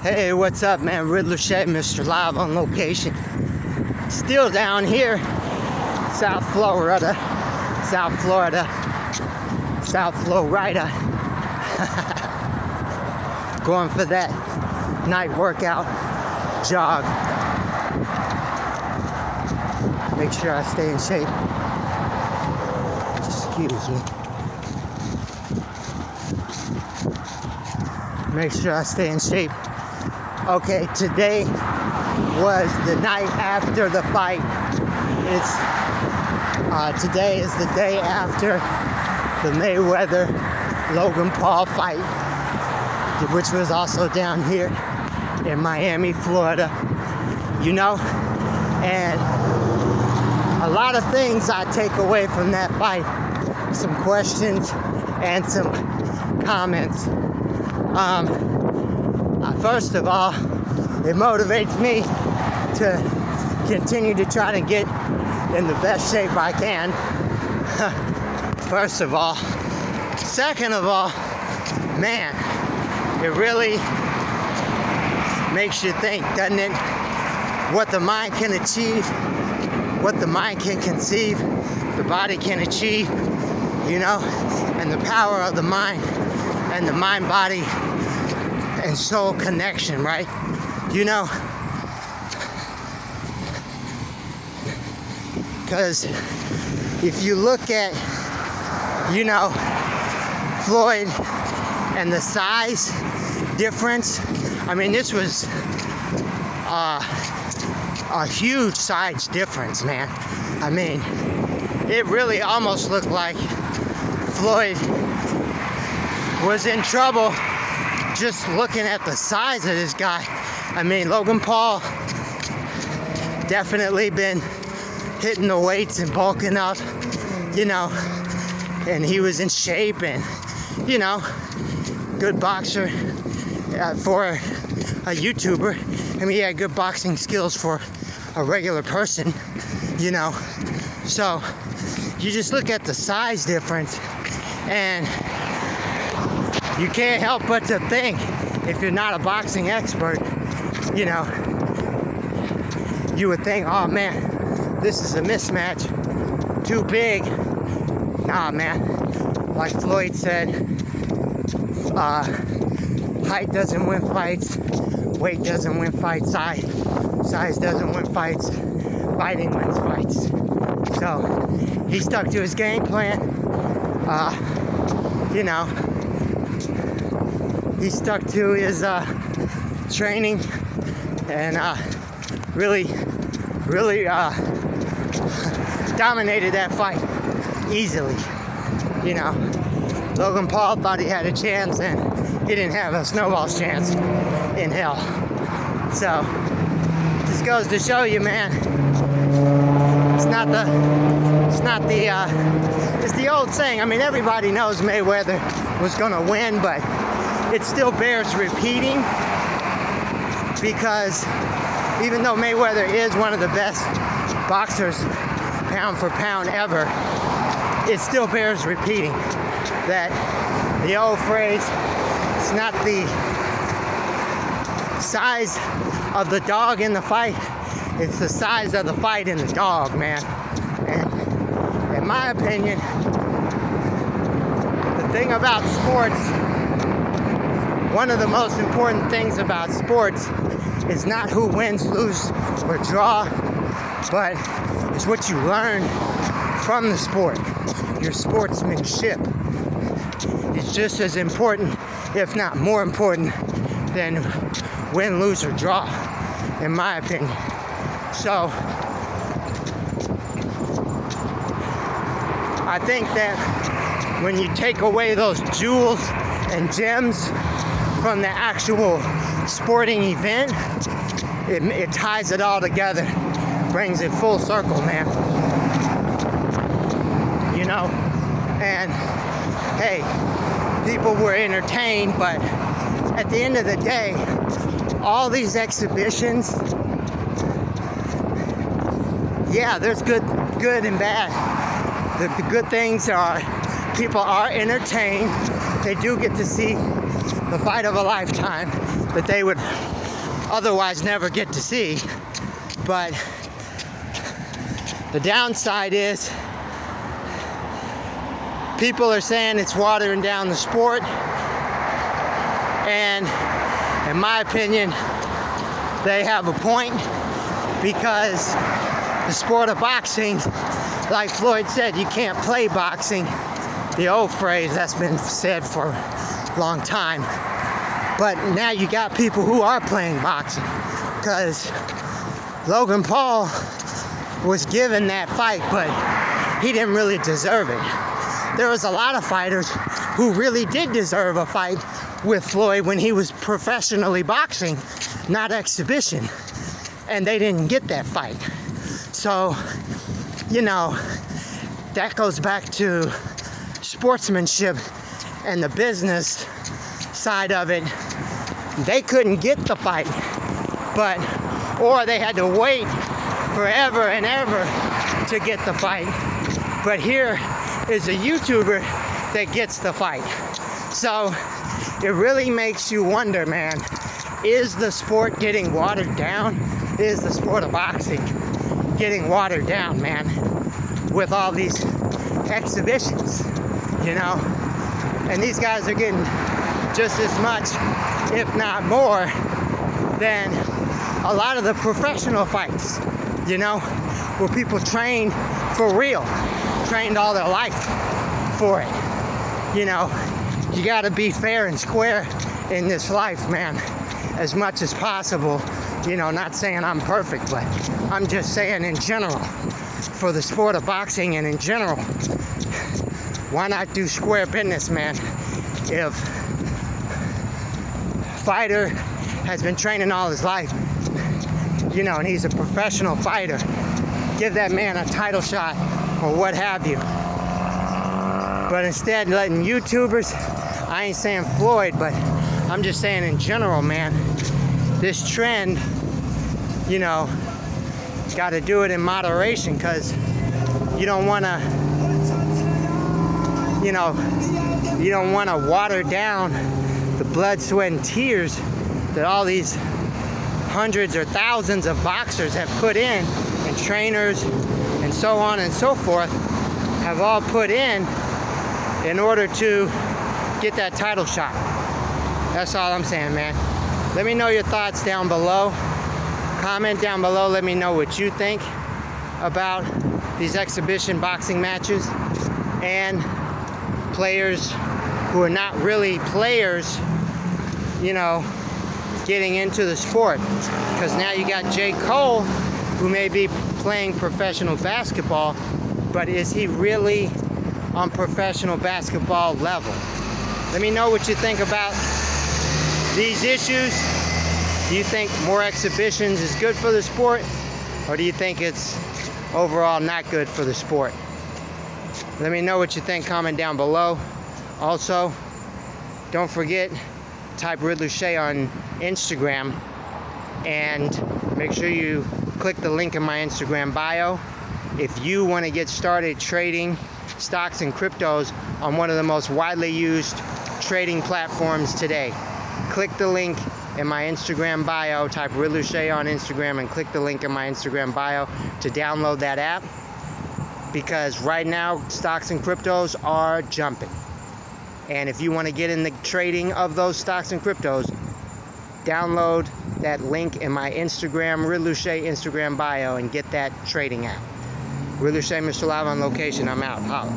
Hey, what's up, man? Riddlouche, Mr. Live on location. Still down here, South Florida. Going for that night workout, jog. Make sure I stay in shape. Excuse me. Make sure I stay in shape. Okay, today was the night after the fight. Today is the day after the Mayweather Logan Paul fight, which was also down here in Miami, Florida. You know, and a lot of things I take away from that fight. Some questions and some comments. First of all, it motivates me to continue to try to get in the best shape I can. First of all. Second of all, man, it really makes you think, doesn't it? What the mind can achieve, what the mind can conceive, the body can achieve, you know, and the power of the mind and the mind-body and soul connection, right? You know, because if you look at, you know, Floyd and the size difference, I mean, this was a huge size difference, man. I mean, it really almost looked like Floyd was in trouble just looking at the size of this guy. I mean, Logan Paul definitely been hitting the weights and bulking up, you know, and he was in shape and, you know, good boxer for a YouTuber. I mean, he had good boxing skills for a regular person, you know. So you just look at the size difference and you can't help but to think, if you're not a boxing expert, you know, you would think, oh man, this is a mismatch, too big. Nah, man, like Floyd said, height doesn't win fights, weight doesn't win fights, size doesn't win fights, fighting wins fights. So he stuck to his game plan, you know, he stuck to his training and really dominated that fight easily. You know, Logan Paul thought he had a chance and he didn't have a snowball's chance in hell. So this goes to show you, man, it's the old saying. I mean, everybody knows Mayweather was gonna win, but it still bears repeating, because even though Mayweather is one of the best boxers pound for pound ever, it still bears repeating that the old phrase, it's not the size of the dog in the fight, it's the size of the fight in the dog, man. And in my opinion, the thing about sports, one of the most important things about sports is not who wins, lose, or draw, but it's what you learn from the sport. Your sportsmanship is just as important, if not more important, than win, lose, or draw, in my opinion. So I think that when you take away those jewels and gems from the actual sporting event, it ties it all together, brings it full circle, man. You know, and hey, people were entertained, but at the end of the day, all these exhibitions, yeah, there's good and bad. The good things are people are entertained. They do get to see the fight of a lifetime that they would otherwise never get to see. But the downside is people are saying it's watering down the sport, and in my opinion they have a point, because the sport of boxing, like Floyd said, you can't play boxing. The old phrase that's been said for a long time. But now you got people who are playing boxing, because Logan Paul was given that fight, but he didn't really deserve it. There was a lot of fighters who really did deserve a fight with Floyd when he was professionally boxing, not exhibition, and they didn't get that fight. So, you know, that goes back to sportsmanship and the business side of it. They couldn't get the fight, or they had to wait forever and ever to get the fight. But here is a YouTuber that gets the fight. So it really makes you wonder, man, is the sport getting watered down? Is the sport of boxing getting watered down, man, with all these exhibitions, you know? And these guys are getting just as much, if not more, than a lot of the professional fights, you know, where people train for real, trained all their life for it. You know, you gotta be fair and square in this life, man, as much as possible. You know, not saying I'm perfect, but I'm just saying in general, for the sport of boxing and in general, why not do square business, man? If fighter has been training all his life, you know, and he's a professional fighter, give that man a title shot or what have you. But instead letting YouTubers, I ain't saying Floyd, but I'm just saying in general, man, this trend, you know, got to do it in moderation, because you don't want to, you know, you don't want to water down the blood, sweat, and tears that all these hundreds or thousands of boxers have put in, and trainers and so on and so forth have all put in order to get that title shot. That's all I'm saying, man. Let me know your thoughts down below. Comment down below, let me know what you think about these exhibition boxing matches and players who are not really players, you know, getting into the sport. Because now you got J. Cole, who may be playing professional basketball, but is he really on professional basketball level? Let me know what you think about these issues. Do you think more exhibitions is good for the sport, or do you think it's overall not good for the sport? Let me know what you think. Comment down below. Also, don't forget, type Riddlouche on Instagram, and make sure you click the link in my Instagram bio if you want to get started trading stocks and cryptos on one of the most widely used trading platforms today. Click the link in my Instagram bio, type Riddlouche on Instagram, and click the link in my Instagram bio to download that app, because right now stocks and cryptos are jumping. And if you want to get in the trading of those stocks and cryptos, download that link in my Instagram, Riddlouche Instagram bio, and get that trading app. Riddlouche, Mr. Live on location. I'm out. Holla.